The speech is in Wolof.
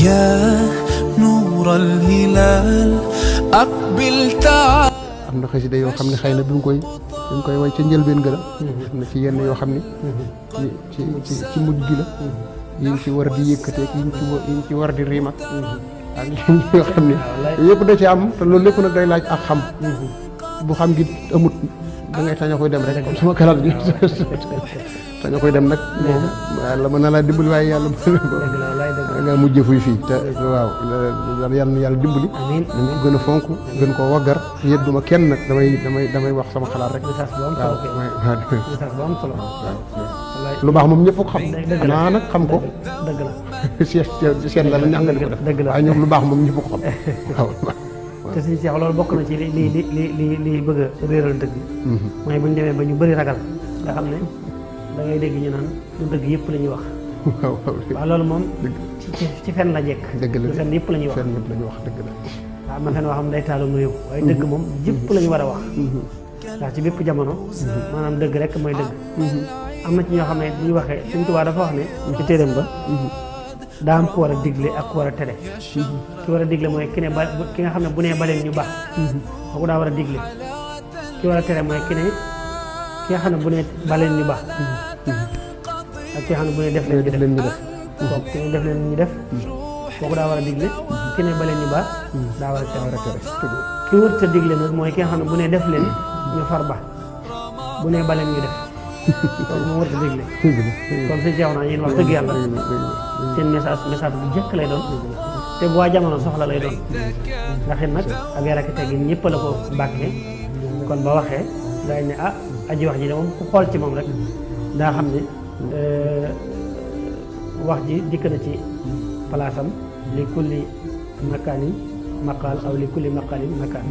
يا نور الهلال أقبل تعال. am na xasida yoo xam ne xëy na bi mu koy way ca njëlbeen gën a am na ci yenn yoo xam ne ci mujj gi la yi ñu ci war di yëkkateeg yi ñu ci war di riimat ak yoo xam ne yëpp da ci am te loolu lépp nag day laaj ak xam bu xam gi amut da ngay tañ a koy dem rek comme sama kalaat gi tañ a koy dem nag moom yàlla mën na laa dimbali waaye yàlla nga mujj fuy fii te waaw yàlla dimbali dañ ko gën a fonk gën koo waggar yëdduma kenn nag damay wax sama xalaat rek lu baax moom ñëpp ko xam xanaa nag xam ko seet la ñax nga di ko def waaye ñoom lu baax moom ñëpp ko xam waaw te suñu seex loolu bokk na ci li bëgg a réeral dëgg mooy bu ñu demee ba ñu bëri ragal nga xam ne da ngay dégg ñu naan lu dëgg yëpp la ñuy wax waaw loolu moom ci fen la jekk dëgg la fen yëpp la ñuy wax fen yëpp la ñuy wax dëgg la waaw man fen wax xam day taalum réew waaye dëgg moom yëpp la ñu war a wax ndax ci bépp jamono maanaam dëgg rek mooy dëgg am na ci ñoo xam ne bu ñu waxee Sëñ Tuubaa dafa wax ne ci téeram ba daa am ku war a digle ak ku war a tere ki war a digle mooy ki nga xam ne bu nee baleen ñu baax kooku daa war a digle ki war a tere mooy ki nga xam ne bu nee baleen ñu baax ak ki nga xam ne bu nee def leen ñu def kooku ki ne def leen ñu def kooku daa war a digle ki ne baleen ñu baax daa war a tere ki wër ta digle nag mooy ki nga xam ne bu nee def leen ñu far ba bu nee baleen ñu def kooku moo wër ta digle kon si jeex naa yéen wax dëgg yàlla seen message bu jëkk lay doon te bu waa jamono soxla lay doon ndax it nag ak yar ak teggin ñëpp la ko bàkkee kon ba waxee daañ ne ah aji wax ji de moom ku xool ci moom rek daa xam ne wax ji dikk na ci palaasam li kulli makaanin maqaal aw li kulli maqaalin makaan